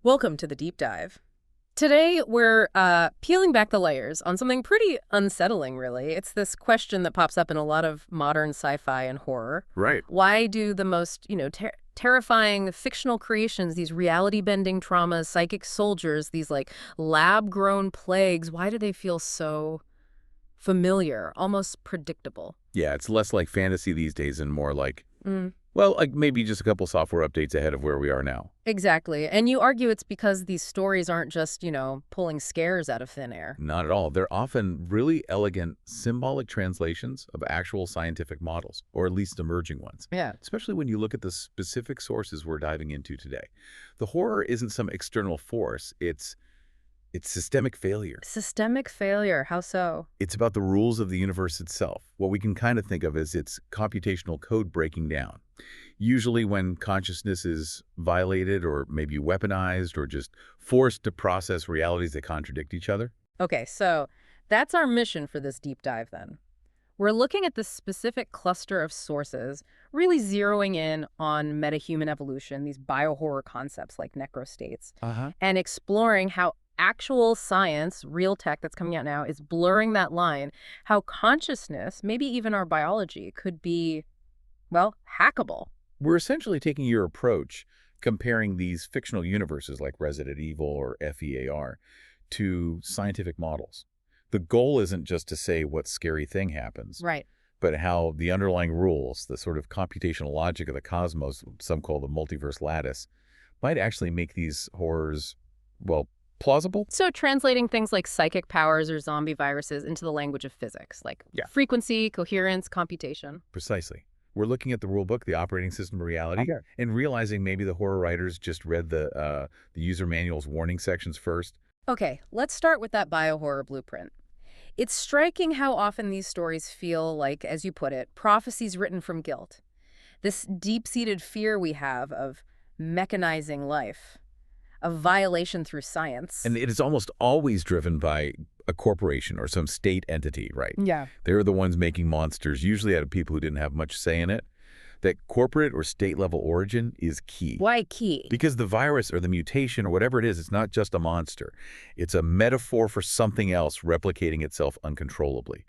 Welcome to the deep dive. Today, we're peeling back the layers on something pretty unsettling, really. It's this question that pops up in a lot of modern sci-fi and horror. Right. Why do the most, terrifying fictional creations, these reality-bending traumas, psychic soldiers, these, lab-grown plagues, why do they feel so familiar, almost predictable? Yeah, it's less like fantasy these days and more like, Mm. like maybe just a couple software updates ahead of where we are now. Exactly. And you argue it's because these stories aren't just, pulling scares out of thin air. Not at all. They're often really elegant, symbolic translations of actual scientific models, or at least emerging ones. Yeah. Especially when you look at the specific sources we're diving into today. The horror isn't some external force. It's systemic failure. Systemic failure. How so? It's about the rules of the universe itself. What we can kind of think of as its computational code breaking down. Usually when consciousness is violated or maybe weaponized or just forced to process realities that contradict each other. Okay, so that's our mission for this deep dive then. We're looking at this specific cluster of sources, really zeroing in on metahuman evolution, these biohorror concepts like necrostates, and exploring how actual science, real tech that's coming out now, is blurring that line, how consciousness, maybe even our biology, could be, hackable. We're essentially taking your approach, comparing these fictional universes like Resident Evil or F.e.a.r. to scientific models. The goal isn't just to say what scary thing happens, Right. but how the underlying rules, the sort of computational logic of the cosmos, some call the multiverse lattice, might actually make these horrors, plausible? So translating things like psychic powers or zombie viruses into the language of physics, like frequency, coherence, computation. Precisely. We're looking at the rule book, the operating system of reality, and realizing maybe the horror writers just read the user manual's warning sections first. Okay, let's start with that biohorror blueprint. It's striking how often these stories feel like, as you put it, prophecies written from guilt. This deep-seated fear we have of mechanizing life, of violation through science. And it is almost always driven by a corporation or some state entity, right? Yeah. They're the ones making monsters, usually out of people who didn't have much say in it. That corporate or state-level origin is key. Why key? Because the virus or the mutation or whatever it is, it's not just a monster. It's a metaphor for something else replicating itself uncontrollably.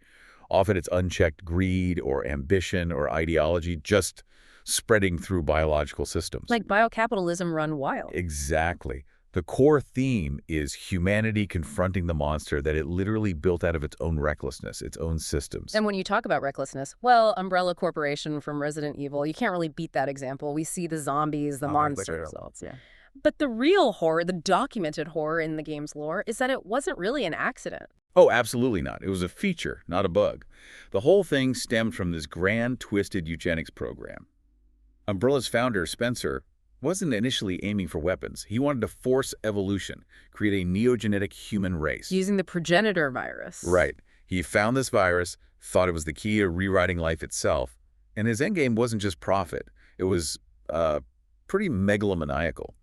Often it's unchecked greed or ambition or ideology just spreading through biological systems. Like biocapitalism run wild. Exactly. The core theme is humanity confronting the monster that it literally built out of its own recklessness, its own systems. And when you talk about recklessness, Umbrella Corporation from Resident Evil, you can't really beat that example. We see the zombies, the monster results, yeah. But the real horror, the documented horror in the game's lore, is that it wasn't really an accident. Oh, absolutely not. It was a feature, not a bug. The whole thing stemmed from this grand, twisted eugenics program. Umbrella's founder, Spencer, wasn't initially aiming for weapons. He wanted to force evolution, create a neogenetic human race. Using the progenitor virus. Right. He found this virus, thought it was the key to rewriting life itself, and his endgame wasn't just profit. It was pretty megalomaniacal.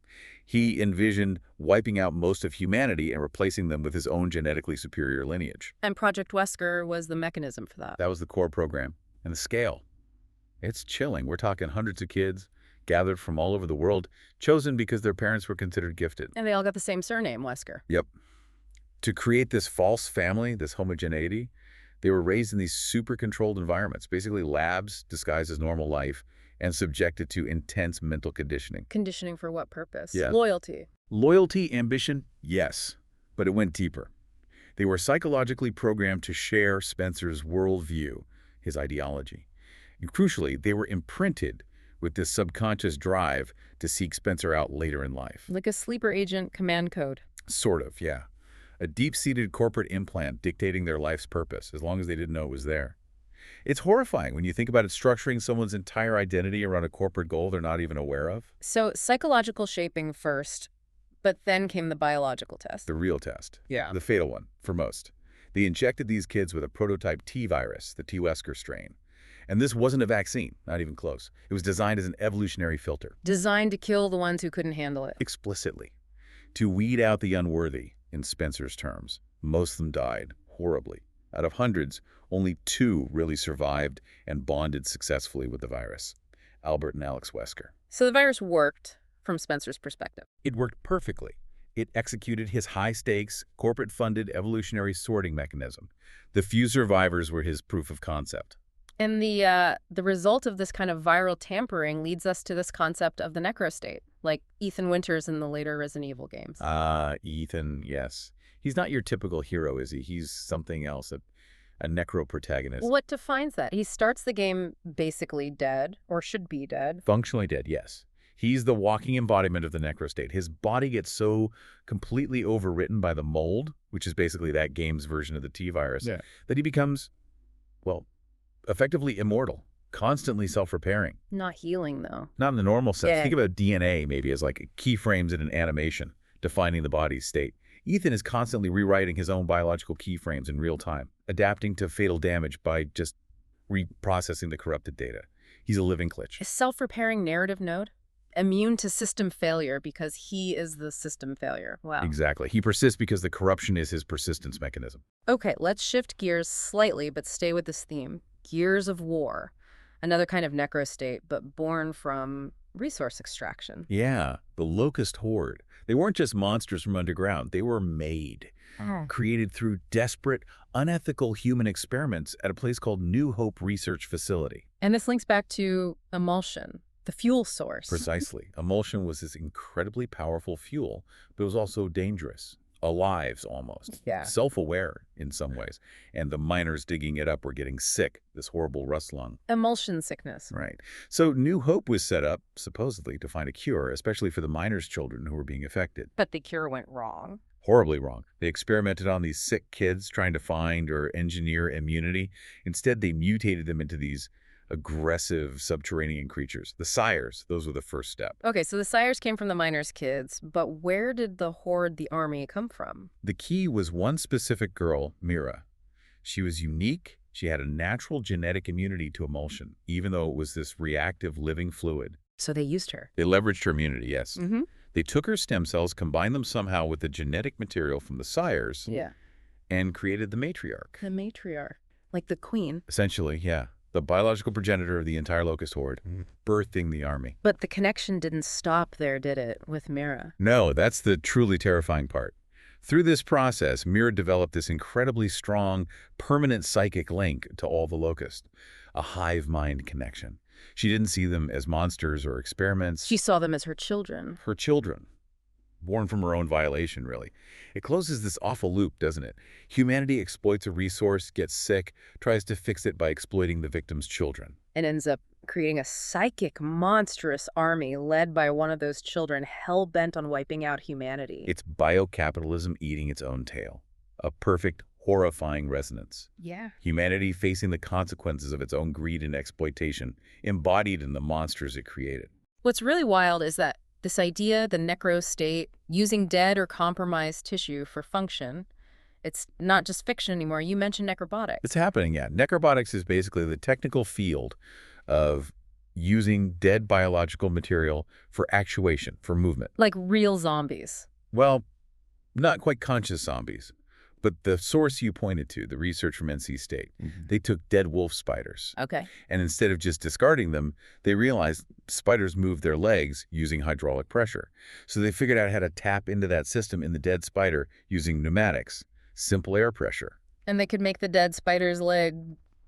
He envisioned wiping out most of humanity and replacing them with his own genetically superior lineage. And Project Wesker was the mechanism for that. That was the core program. And the scale. It's chilling. We're talking hundreds of kids gathered from all over the world, chosen because their parents were considered gifted. And they all got the same surname, Wesker. Yep. To create this false family, this homogeneity, they were raised in these super controlled environments, basically labs disguised as normal life and subjected to intense mental conditioning. Conditioning for what purpose? Yeah. Loyalty. Loyalty, ambition, yes, but it went deeper. They were psychologically programmed to share Spencer's worldview, his ideology. And crucially, they were imprinted with this subconscious drive to seek Spencer out later in life. Like a sleeper agent command code. Sort of, yeah. A deep-seated corporate implant dictating their life's purpose, as long as they didn't know it was there. It's horrifying when you think about it structuring someone's entire identity around a corporate goal they're not even aware of. So psychological shaping first, but then came the biological test. The real test. Yeah. The fatal one, for most. They injected these kids with a prototype T virus, the T. Wesker strain. And this wasn't a vaccine, not even close. It was designed as an evolutionary filter. Designed to kill the ones who couldn't handle it. Explicitly. To weed out the unworthy, in Spencer's terms. Most of them died, horribly. Out of hundreds, only 2 really survived and bonded successfully with the virus. Albert and Alex Wesker. So the virus worked, from Spencer's perspective. It worked perfectly. It executed his high-stakes, corporate-funded evolutionary sorting mechanism. The few survivors were his proof of concept. And the result of this kind of viral tampering leads us to this concept of the necrostate, like Ethan Winters in the later Resident Evil games. Ethan, yes. He's not your typical hero, is he? He's something else, a necro-protagonist. What defines that? He starts the game basically dead, or should be dead. Functionally dead, yes. He's the walking embodiment of the necrostate. His body gets so completely overwritten by the mold, which is basically that game's version of the T-virus, that he becomes, well, effectively immortal, constantly self-repairing. Not healing, though. Not in the normal sense. Yeah. Think about DNA maybe as like keyframes in an animation, defining the body's state. Ethan is constantly rewriting his own biological keyframes in real time, adapting to fatal damage by just reprocessing the corrupted data. He's a living glitch. A self-repairing narrative node? Immune to system failure because he is the system failure. Wow. Exactly. He persists because the corruption is his persistence mechanism. Okay, let's shift gears slightly, but stay with this theme. Gears of War. Another kind of necrostate, but born from resource extraction. Yeah, the locust horde. They weren't just monsters from underground. They were made, created through desperate, unethical human experiments at a place called New Hope Research Facility. And this links back to emulsion, the fuel source. Precisely. Emulsion was this incredibly powerful fuel, but it was also dangerous. Alive, almost. Yeah. Self-aware in some ways. And the miners digging it up were getting sick, this horrible rust lung. Emulsion sickness. Right. So New Hope was set up, supposedly, to find a cure, especially for the miners' children who were being affected. But the cure went wrong. Horribly wrong. They experimented on these sick kids trying to find or engineer immunity. Instead, they mutated them into these aggressive subterranean creatures. The sires, those were the first step. Okay, so the sires came from the miners' kids, but where did the horde, the army, come from? The key was one specific girl, Mira. She was unique. She had a natural genetic immunity to emulsion, even though it was this reactive living fluid. So they used her. They leveraged her immunity, yes. Mm-hmm. They took her stem cells, combined them somehow with the genetic material from the sires, and created the matriarch. The matriarch. Like the queen. Essentially, yeah. The biological progenitor of the entire locust horde, birthing the army. But the connection didn't stop there, did it, with Mira? No, that's the truly terrifying part. Through this process, Mira developed this incredibly strong, permanent psychic link to all the locusts, a hive mind connection. She didn't see them as monsters or experiments. She saw them as her children. Her children. Born from her own violation, really. It closes this awful loop, doesn't it? Humanity exploits a resource, gets sick, tries to fix it by exploiting the victim's children. And ends up creating a psychic, monstrous army led by one of those children hell-bent on wiping out humanity. It's biocapitalism eating its own tail. A perfect, horrifying resonance. Yeah. Humanity facing the consequences of its own greed and exploitation, embodied in the monsters it created. What's really wild is that this idea, the necrostate, using dead or compromised tissue for function, it's not just fiction anymore. You mentioned necrobotics. It's happening, yeah. Necrobotics is basically the technical field of using dead biological material for actuation, for movement. Like real zombies. Well, not quite conscious zombies. But the source you pointed to, the research from NC State, they took dead wolf spiders. Okay. And instead of just discarding them, they realized spiders move their legs using hydraulic pressure. So they figured out how to tap into that system in the dead spider using pneumatics, simple air pressure. And they could make the dead spider's leg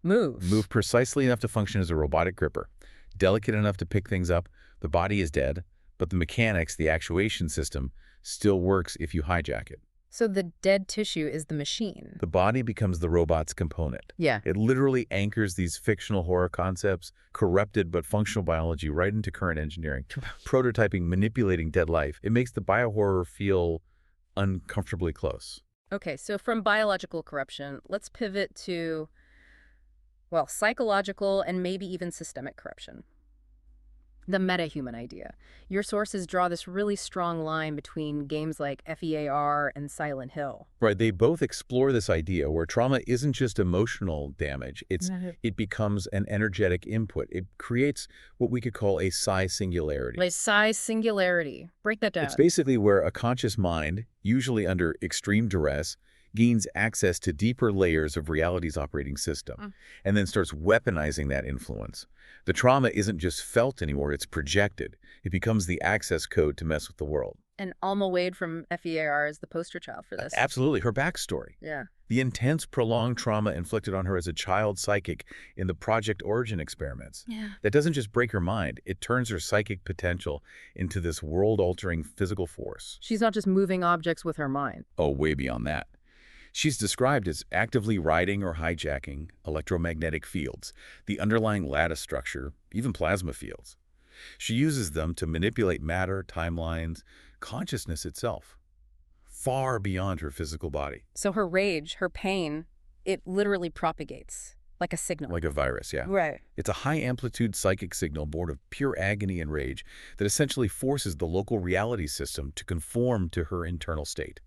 move. Move precisely enough to function as a robotic gripper. Delicate enough to pick things up. The body is dead, but the mechanics, the actuation system, still works if you hijack it. So the dead tissue is the machine. The body becomes the robot's component. Yeah. It literally anchors these fictional horror concepts, corrupted but functional biology, right into current engineering. Prototyping, manipulating dead life. It makes the biohorror feel uncomfortably close. Okay, so from biological corruption, let's pivot to, well, psychological and maybe even systemic corruption. The metahuman idea. Your sources draw this really strong line between games like F.e.a.r. and Silent Hill. Right, they both explore this idea where trauma isn't just emotional damage, it becomes an energetic input. It creates what we could call a psi singularity. Like psi singularity. Break that down. It's basically where a conscious mind, usually under extreme duress, gains access to deeper layers of reality's operating system, and then starts weaponizing that influence. The trauma isn't just felt anymore, it's projected. It becomes the access code to mess with the world. And Alma Wade from F.e.a.r. is the poster child for this. Absolutely, her backstory. Yeah. The intense, prolonged trauma inflicted on her as a child psychic in the Project Origin experiments. Yeah. That doesn't just break her mind, it turns her psychic potential into this world-altering physical force. She's not just moving objects with her mind. Oh, way beyond that. She's described as actively riding or hijacking electromagnetic fields, the underlying lattice structure, even plasma fields. She uses them to manipulate matter, timelines, consciousness itself, far beyond her physical body. So her rage, her pain, it literally propagates like a signal. Like a virus, yeah. Right. It's a high-amplitude psychic signal born of pure agony and rage that essentially forces the local reality system to conform to her internal state.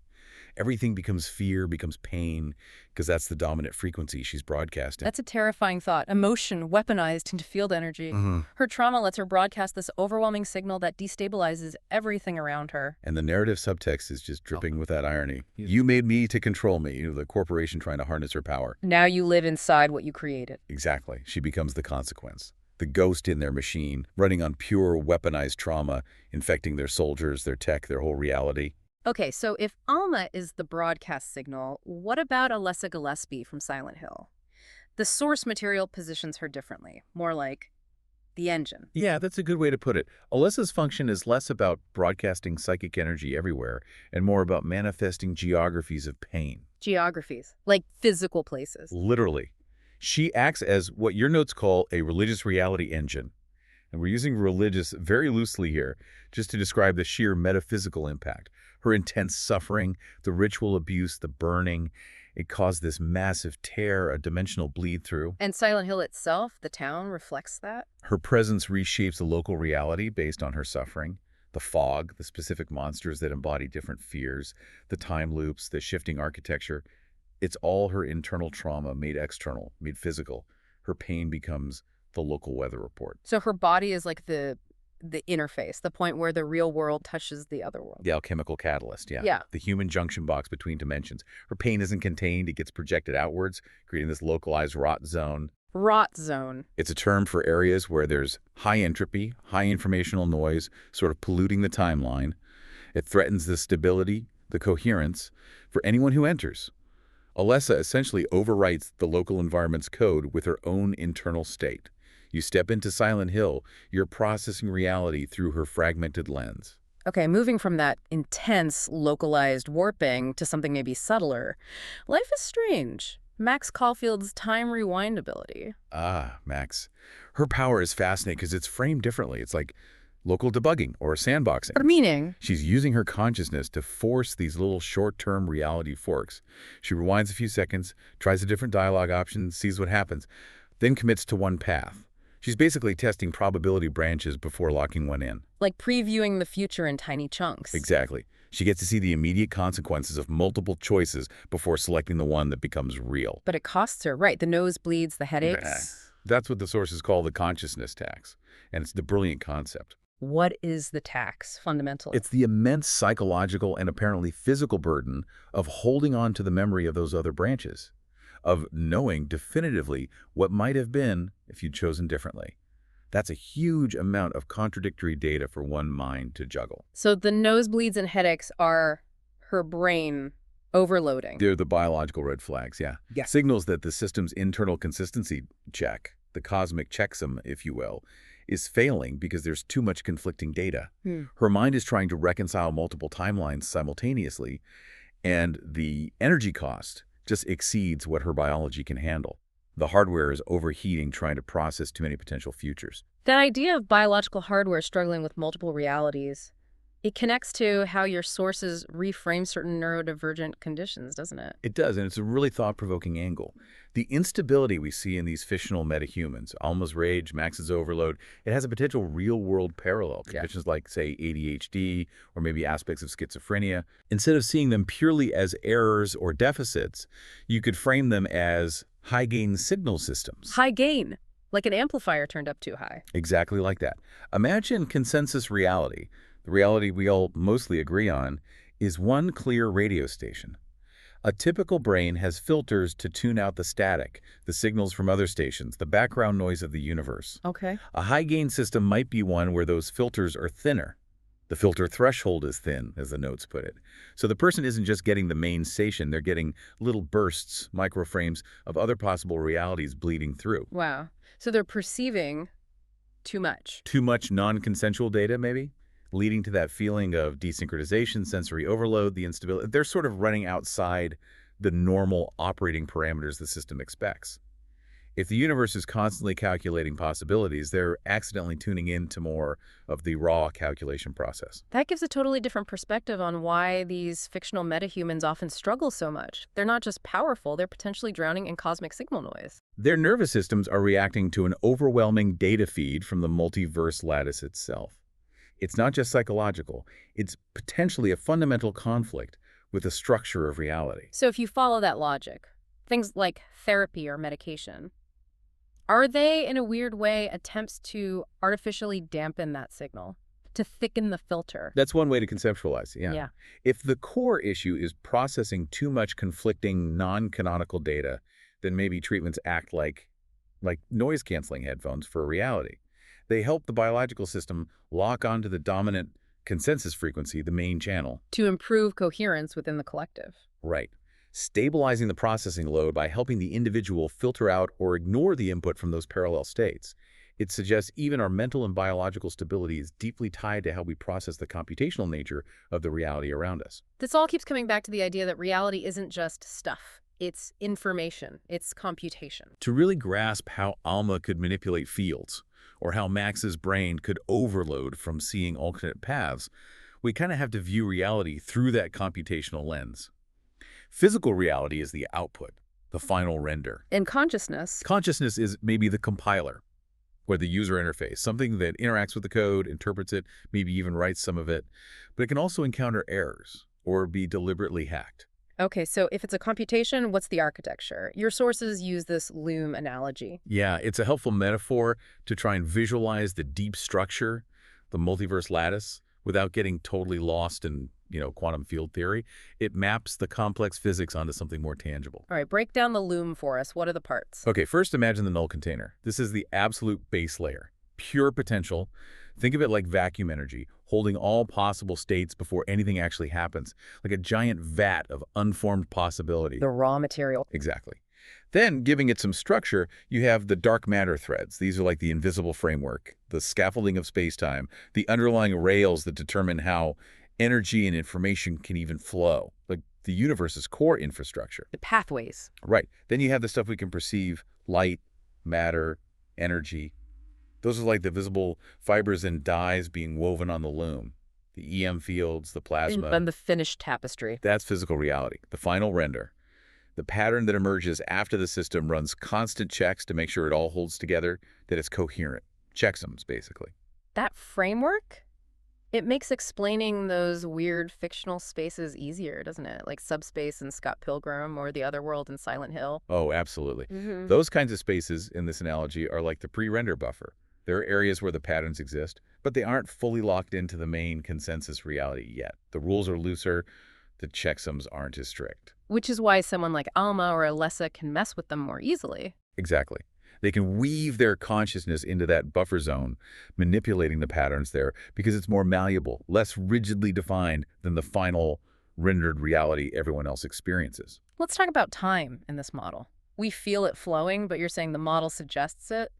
Everything becomes fear, becomes pain, because that's the dominant frequency she's broadcasting. That's a terrifying thought. Emotion weaponized into field energy. Mm-hmm. Her trauma lets her broadcast this overwhelming signal that destabilizes everything around her. And the narrative subtext is just dripping with that irony. You made me to control me, the corporation trying to harness her power. Now you live inside what you created. Exactly. She becomes the consequence. The ghost in their machine, running on pure weaponized trauma, infecting their soldiers, their tech, their whole reality. Okay, so if Alma is the broadcast signal, what about Alessa Gillespie from Silent Hill? The source material positions her differently, more like the engine. Yeah, that's a good way to put it. Alessa's function is less about broadcasting psychic energy everywhere and more about manifesting geographies of pain. Geographies, like physical places. Literally. She acts as what your notes call a religious reality engine. And we're using religious very loosely here, just to describe the sheer metaphysical impact. Her intense suffering, the ritual abuse, the burning, it caused this massive tear, a dimensional bleed through. And Silent Hill itself, the town, reflects that? Her presence reshapes the local reality based on her suffering. The fog, the specific monsters that embody different fears, the time loops, the shifting architecture. It's all her internal trauma made external, made physical. Her pain becomes the local weather report. So her body is like the interface, the point where the real world touches the other world. The alchemical catalyst, yeah. Yeah. The human junction box between dimensions. Her pain isn't contained, it gets projected outwards, creating this localized rot zone. Rot zone. It's a term for areas where there's high entropy, high informational noise, sort of polluting the timeline. It threatens the stability, the coherence, for anyone who enters. Alessa essentially overwrites the local environment's code with her own internal state. You step into Silent Hill, you're processing reality through her fragmented lens. Okay, moving from that intense, localized warping to something maybe subtler, life is strange. Max Caulfield's time rewind ability. Ah, Max. Her power is fascinating because it's framed differently. It's like local debugging or sandboxing. But meaning? She's using her consciousness to force these little short-term reality forks. She rewinds a few seconds, tries a different dialogue option, sees what happens, then commits to one path. She's basically testing probability branches before locking one in. Like previewing the future in tiny chunks. Exactly. She gets to see the immediate consequences of multiple choices before selecting the one that becomes real. But it costs her, right? The nosebleeds, the headaches. That's what the sources call the consciousness tax, and it's the brilliant concept. What is the tax, fundamentally? It's the immense psychological and apparently physical burden of holding on to the memory of those other branches, of knowing definitively what might have been if you'd chosen differently. That's a huge amount of contradictory data for one mind to juggle. So the nosebleeds and headaches are her brain overloading. They're the biological red flags, yeah. Signals that the system's internal consistency check, the cosmic checksum, if you will, is failing because there's too much conflicting data. Her mind is trying to reconcile multiple timelines simultaneously, and the energy cost just exceeds what her biology can handle. The hardware is overheating, trying to process too many potential futures. That idea of biological hardware struggling with multiple realities, it connects to how your sources reframe certain neurodivergent conditions, doesn't it? It does, and it's a really thought-provoking angle. The instability we see in these fictional metahumans, Alma's rage, Max's overload, it has a potential real-world parallel. Conditions like, say, ADHD or maybe aspects of schizophrenia. Instead of seeing them purely as errors or deficits, you could frame them as high-gain signal systems. High gain, like an amplifier turned up too high. Exactly like that. Imagine consensus reality. The reality we all mostly agree on is one clear radio station. A typical brain has filters to tune out the static, the signals from other stations, the background noise of the universe. Okay. A high-gain system might be one where those filters are thinner, The filter threshold is thin, as the notes put it. So the person isn't just getting the main station, they're getting little bursts, microframes of other possible realities bleeding through. Wow. So they're perceiving too much. Too much non-consensual data, maybe, leading to that feeling of desynchronization, sensory overload, the instability. They're sort of running outside the normal operating parameters the system expects. If the universe is constantly calculating possibilities, they're accidentally tuning into more of the raw calculation process. That gives a totally different perspective on why these fictional metahumans often struggle so much. They're not just powerful, they're potentially drowning in cosmic signal noise. Their nervous systems are reacting to an overwhelming data feed from the multiverse lattice itself. It's not just psychological, it's potentially a fundamental conflict with the structure of reality. So if you follow that logic, things like therapy or medication, are they, in a weird way, attempts to artificially dampen that signal, to thicken the filter? That's one way to conceptualize, yeah. Yeah. If the core issue is processing too much conflicting non-canonical data, then maybe treatments act like noise-canceling headphones for reality. They help the biological system lock onto the dominant consensus frequency, the main channel. To improve coherence within the collective. Right. Stabilizing the processing load by helping the individual filter out or ignore the input from those parallel states. It suggests even our mental and biological stability is deeply tied to how we process the computational nature of the reality around us. This all keeps coming back to the idea that reality isn't just stuff. It's information. It's computation. To really grasp how Alma could manipulate fields, or how Max's brain could overload from seeing alternate paths, we kind of have to view reality through that computational lens. Physical reality is the output, the final render. In consciousness, Consciousness is maybe the compiler, or the user interface, something that interacts with the code, interprets it, maybe even writes some of it, but it can also encounter errors or be deliberately hacked. okay, so if it's a computation, what's the architecture? Your sources use this loom analogy. Yeah, it's a helpful metaphor to try and visualize the deep structure, the multiverse lattice, without getting totally lost in, quantum field theory. It maps the complex physics onto something more tangible. All right, break down the loom for us. What are the parts? Okay, first imagine the null container. This is the absolute base layer. Pure potential. Think of it like vacuum energy, holding all possible states before anything actually happens, like a giant vat of unformed possibility. The raw material. Exactly. Then, giving it some structure, you have the dark matter threads. These are like the invisible framework, the scaffolding of space-time, the underlying rails that determine how energy and information can even flow, like the universe's core infrastructure. The pathways. Right. Then you have the stuff we can perceive, light, matter, energy. Those are like the visible fibers and dyes being woven on the loom. The EM fields, the plasma. And the finished tapestry. That's physical reality, the final render. The pattern that emerges after the system runs constant checks to make sure it all holds together, that it's coherent. Checksums, basically. That framework? It makes explaining those weird fictional spaces easier, doesn't it? Like Subspace in Scott Pilgrim or The Other World in Silent Hill. Oh, absolutely. Those kinds of spaces in this analogy are like the pre-render buffer. There are areas where the patterns exist, but they aren't fully locked into the main consensus reality yet. The rules are looser, the checksums aren't as strict. Which is why someone like Alma or Alessa can mess with them more easily. Exactly. They can weave their consciousness into that buffer zone, manipulating the patterns there because it's more malleable, less rigidly defined than the final rendered reality everyone else experiences. Let's talk about time in this model. We feel it flowing, but you're saying the model suggests it?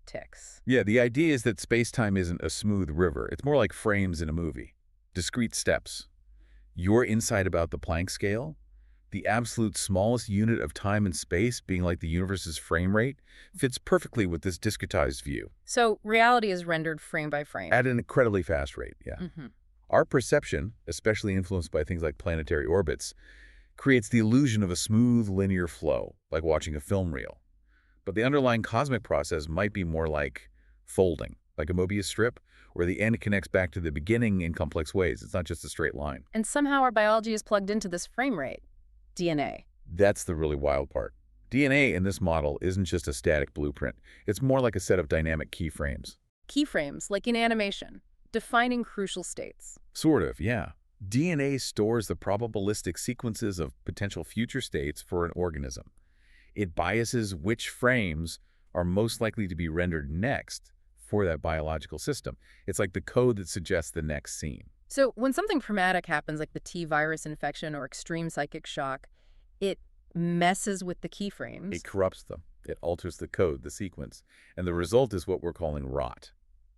Ticks. Yeah, the idea is that space-time isn't a smooth river. It's more like frames in a movie. Discrete steps. Your insight about the Planck scale, the absolute smallest unit of time and space being like the universe's frame rate, fits perfectly with this discretized view. So reality is rendered frame by frame. At an incredibly fast rate, yeah. Our perception, especially influenced by things like planetary orbits, creates the illusion of a smooth linear flow, like watching a film reel. But the underlying cosmic process might be more like folding, like a Mobius strip, where the end connects back to the beginning in complex ways. It's not just a straight line. And somehow our biology is plugged into this frame rate. DNA. That's the really wild part. DNA in this model isn't just a static blueprint. It's more like a set of dynamic keyframes. Keyframes, like in animation, defining crucial states. Sort of, yeah. DNA stores the probabilistic sequences of potential future states for an organism. It biases which frames are most likely to be rendered next, for that biological system. It's like the code that suggests the next scene. So when something traumatic happens, like the T virus infection or extreme psychic shock, it messes with the keyframes. It corrupts them. It alters the code, the sequence. And the result is what we're calling rot.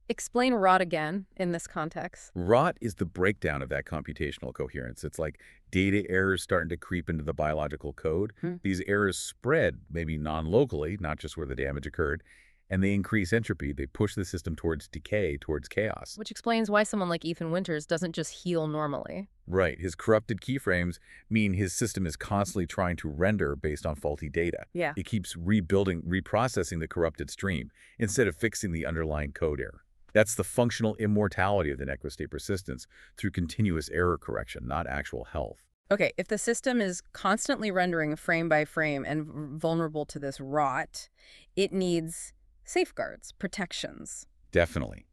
Explain rot again in this context. Rot is the breakdown of that computational coherence. It's like data errors starting to creep into the biological code. These errors spread, maybe non-locally, not just where the damage occurred, and they increase entropy. They push the system towards decay, towards chaos. Which explains why someone like Ethan Winters doesn't just heal normally. Right. His corrupted keyframes mean his system is constantly trying to render based on faulty data. Yeah. It keeps rebuilding, reprocessing the corrupted stream instead of fixing the underlying code error. That's the functional immortality of the necrostate persistence through continuous error correction, not actual health. Okay, if the system is constantly rendering frame by frame and vulnerable to this rot, it needs safeguards, protections. Definitely.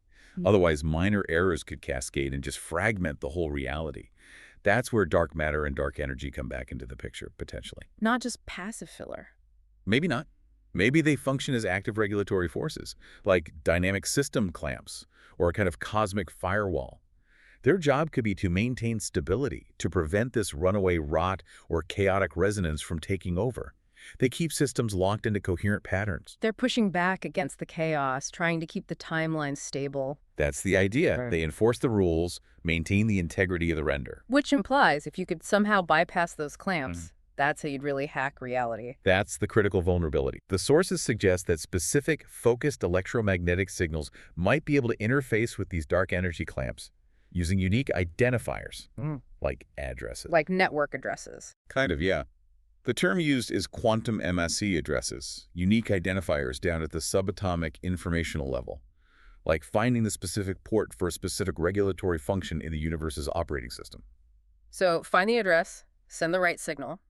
Otherwise, minor errors could cascade and just fragment the whole reality. That's where dark matter and dark energy come back into the picture, potentially. Not just passive filler. Maybe not. Maybe they function as active regulatory forces, like dynamic system clamps or a kind of cosmic firewall. Their job could be to maintain stability, to prevent this runaway rot or chaotic resonance from taking over. They keep systems locked into coherent patterns. They're pushing back against the chaos, trying to keep the timeline stable. That's the idea. Right. They enforce the rules, maintain the integrity of the render. Which implies if you could somehow bypass those clamps, that's how you'd really hack reality. That's the critical vulnerability. The sources suggest that specific, focused electromagnetic signals might be able to interface with these dark energy clamps using unique identifiers, like addresses. Like network addresses. Kind of, yeah. The term used is quantum MSE addresses, unique identifiers down at the subatomic informational level, like finding the specific port for a specific regulatory function in the universe's operating system. So find the address, send the right signal,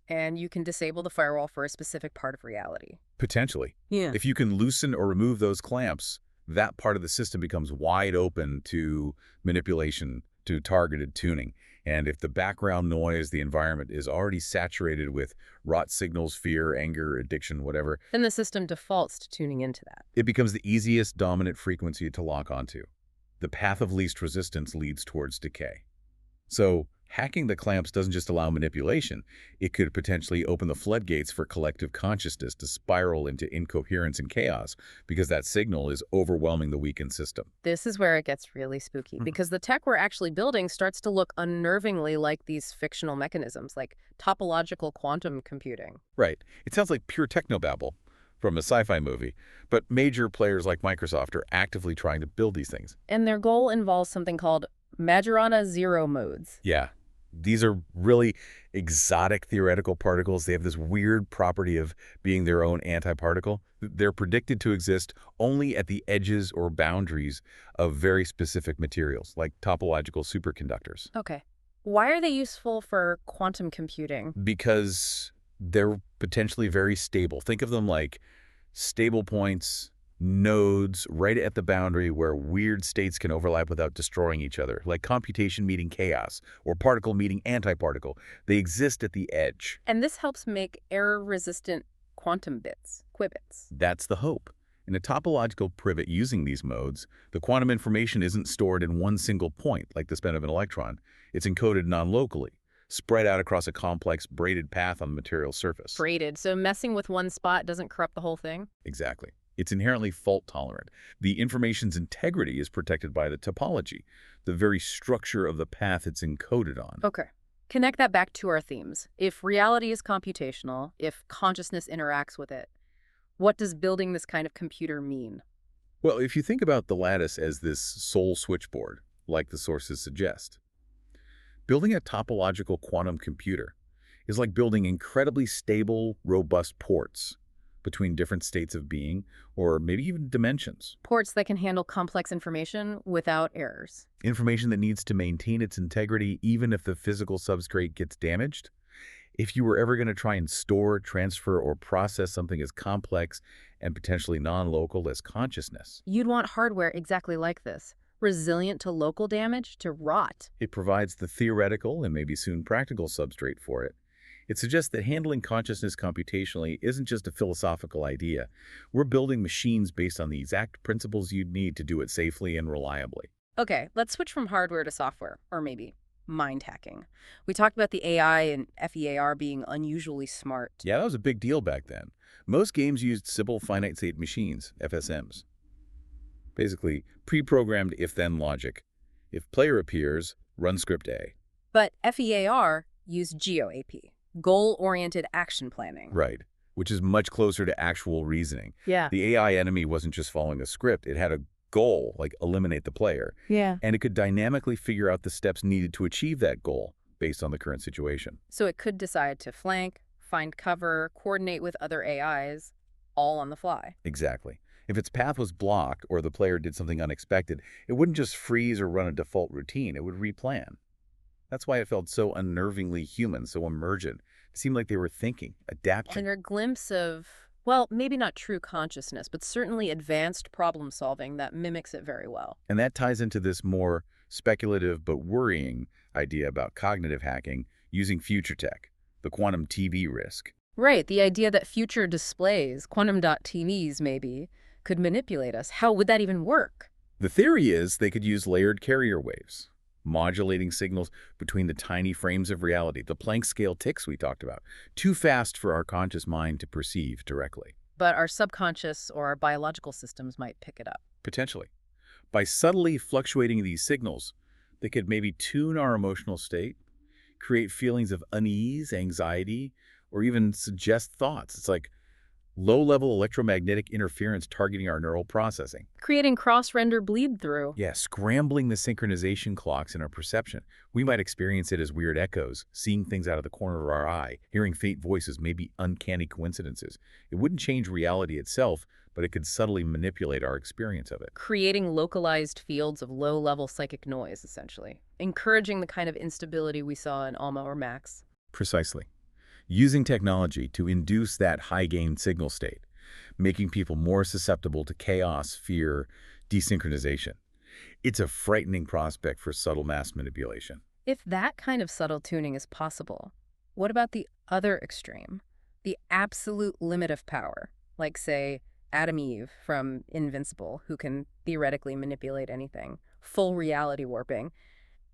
and you can disable the firewall for a specific part of reality. Potentially. Yeah. If you can loosen or remove those clamps, that part of the system becomes wide open to manipulation, to targeted tuning. And if the background noise, the environment, is already saturated with rot signals, fear, anger, addiction, whatever, Then the system defaults to tuning into that. it becomes the easiest dominant frequency to lock onto. The path of least resistance leads towards decay. So hacking the clamps doesn't just allow manipulation, it could potentially open the floodgates for collective consciousness to spiral into incoherence and chaos because that signal is overwhelming the weakened system. This is where it gets really spooky, because the tech we're actually building starts to look unnervingly like these fictional mechanisms, like topological quantum computing. Right. It sounds like pure technobabble from a sci-fi movie, but major players like Microsoft are actively trying to build these things. And their goal involves something called Majorana zero modes. Yeah. These are really exotic theoretical particles. They have this weird property of being their own antiparticle. They're predicted to exist only at the edges or boundaries of very specific materials, like topological superconductors. Okay. Why are they useful for quantum computing? Because they're potentially very stable. Think of them like stable points, nodes right at the boundary where weird states can overlap without destroying each other, like computation meeting chaos or particle meeting antiparticle. They exist at the edge. And this helps make error-resistant quantum bits, qubits. That's the hope. In a topological privet using these modes, the quantum information isn't stored in one single point, like the spin of an electron. It's encoded non-locally, spread out across a complex braided path on the material surface. Braided, so messing with one spot doesn't corrupt the whole thing? Exactly. It's inherently fault-tolerant. The information's integrity is protected by the topology, the very structure of the path it's encoded on. Okay. Connect that back to our themes. If reality is computational, if consciousness interacts with it, what does building this kind of computer mean? Well, if you think about the lattice as this sole switchboard, like the sources suggest, building a topological quantum computer is like building incredibly stable, robust ports between different states of being, or maybe even dimensions. Ports that can handle complex information without errors. Information that needs to maintain its integrity even if the physical substrate gets damaged. If you were ever going to try and store, transfer, or process something as complex and potentially non-local as consciousness, You'd want hardware exactly like this, resilient to local damage, to rot. it provides the theoretical and maybe soon practical substrate for it. It suggests that handling consciousness computationally isn't just a philosophical idea. We're building machines based on the exact principles you'd need to do it safely and reliably. Okay, let's switch from hardware to software, or maybe mind hacking. We talked about the AI and F.e.a.r. being unusually smart. Yeah, that was a big deal back then. Most games used simple finite state machines, FSMs. Basically, pre-programmed if-then logic. If player appears, run script A. But F.e.a.r. used GeoAP, goal-oriented action planning. Right, which is much closer to actual reasoning. Yeah. The AI enemy wasn't just following a script, it had a goal, like eliminate the player. Yeah. And it could dynamically figure out the steps needed to achieve that goal based on the current situation. So it could decide to flank, find cover, coordinate with other AIs, all on the fly. Exactly. If its path was blocked or the player did something unexpected, it wouldn't just freeze or run a default routine, it would replan. That's why it felt so unnervingly human, so emergent. It seemed like they were thinking, adapting. And a glimpse of, well, maybe not true consciousness, but certainly advanced problem solving that mimics it very well. And that ties into this more speculative but worrying idea about cognitive hacking using future tech, the quantum TV risk. Right, the idea that future displays, quantum dot TVs maybe, could manipulate us. How would that even work? The theory is they could use layered carrier waves, modulating signals between the tiny frames of reality, the Planck scale ticks we talked about, too fast for our conscious mind to perceive directly. But our subconscious or our biological systems might pick it up. Potentially. By subtly fluctuating these signals, they could maybe tune our emotional state, create feelings of unease, anxiety, or even suggest thoughts. It's like low-level electromagnetic interference targeting our neural processing. Creating cross-render bleed-through. Yeah, scrambling the synchronization clocks in our perception. We might experience it as weird echoes, seeing things out of the corner of our eye, hearing faint voices, maybe uncanny coincidences. It wouldn't change reality itself, but it could subtly manipulate our experience of it. Creating localized fields of low-level psychic noise, essentially. Encouraging the kind of instability we saw in Alma or Max. Precisely. Using technology to induce that high-gain signal state, making people more susceptible to chaos, fear, desynchronization. It's a frightening prospect for subtle mass manipulation. If that kind of subtle tuning is possible, what about the other extreme? The absolute limit of power, like, say, Adam Eve from Invincible, who can theoretically manipulate anything, full reality warping.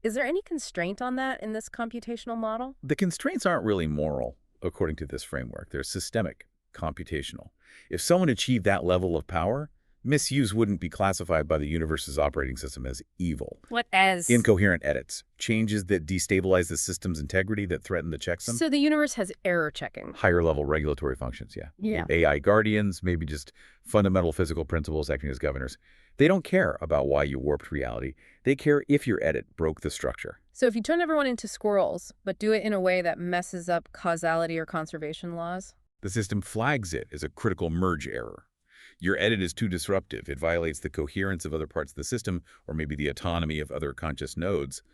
Is there any constraint on that in this computational model? The constraints aren't really moral, according to this framework. They're systemic, computational. If someone achieved that level of power, misuse wouldn't be classified by the universe's operating system as evil. What as? Incoherent edits, changes that destabilize the system's integrity that threaten the checksum. So the universe has error checking. Higher-level regulatory functions, yeah. Yeah. AI guardians, maybe just fundamental physical principles acting as governors. They don't care about why you warped reality. They care if your edit broke the structure. So if you turn everyone into squirrels, but do it in a way that messes up causality or conservation laws? The system flags it as a critical merge error. Your edit is too disruptive. It violates the coherence of other parts of the system, or maybe the autonomy of other conscious nodes.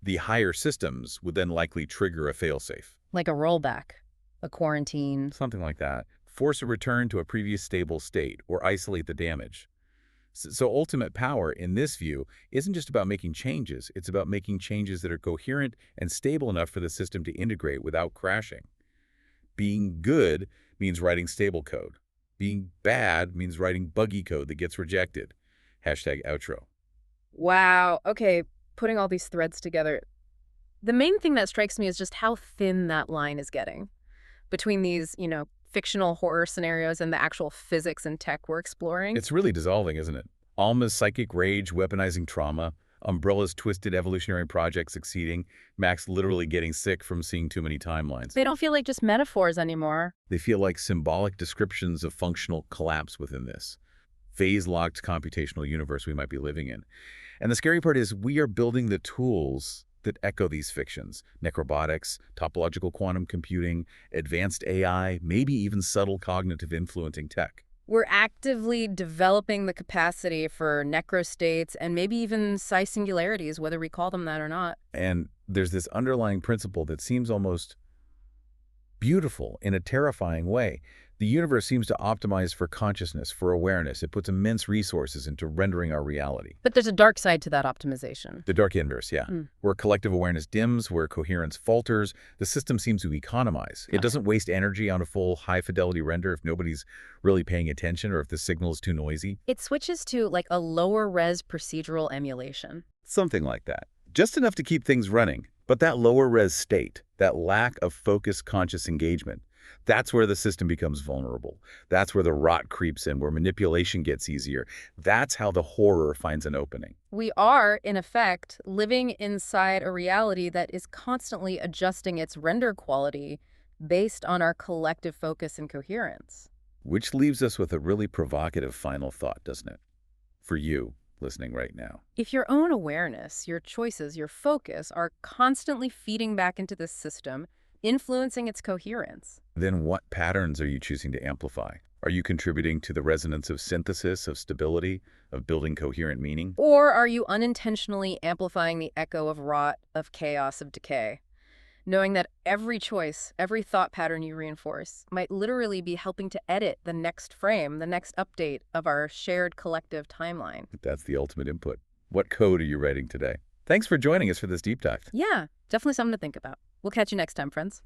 The higher systems would then likely trigger a failsafe. Like a rollback, a quarantine. Something like that. Force a return to a previous stable state, or isolate the damage. So ultimate power, in this view, isn't just about making changes. It's about making changes that are coherent and stable enough for the system to integrate without crashing. Being good means writing stable code. Being bad means writing buggy code that gets rejected. #outro. Wow. Okay, putting all these threads together. The main thing that strikes me is just how thin that line is getting between these, fictional horror scenarios and the actual physics and tech we're exploring. It's really dissolving, isn't it? Alma's psychic rage weaponizing trauma, Umbrella's twisted evolutionary project succeeding, Max literally getting sick from seeing too many timelines. They don't feel like just metaphors anymore. They feel like symbolic descriptions of functional collapse within this phase-locked computational universe we might be living in. And the scary part is we are building the tools that echo these fictions: necrobotics, topological quantum computing, advanced AI, maybe even subtle cognitive influencing tech. We're actively developing the capacity for necrostates and maybe even psi-singularities, whether we call them that or not. And there's this underlying principle that seems almost beautiful in a terrifying way. The universe seems to optimize for consciousness, for awareness. It puts immense resources into rendering our reality. But there's a dark side to that optimization. The dark inverse, yeah. Mm. Where collective awareness dims, where coherence falters, the system seems to economize. It Got it. doesn't waste energy on a full high-fidelity render if nobody's really paying attention or if the signal is too noisy. It switches to like a lower res procedural emulation. Something like that. Just enough to keep things running. But that lower res state, that lack of focused conscious engagement, that's where the system becomes vulnerable. That's where the rot creeps in, where manipulation gets easier. That's how the horror finds an opening. We are, in effect, living inside a reality that is constantly adjusting its render quality based on our collective focus and coherence. Which leaves us with a really provocative final thought, doesn't it? For you, listening right now. If your own awareness, your choices, your focus are constantly feeding back into this system, influencing its coherence, Then what patterns are you choosing to amplify? Are you contributing to the resonance of synthesis, of stability, of building coherent meaning? or are you unintentionally amplifying the echo of rot, of chaos, of decay? Knowing that every choice, every thought pattern you reinforce might literally be helping to edit the next frame, the next update of our shared collective timeline. That's the ultimate input. What code are you writing today? Thanks for joining us for this deep dive. Yeah, definitely something to think about. We'll catch you next time, friends.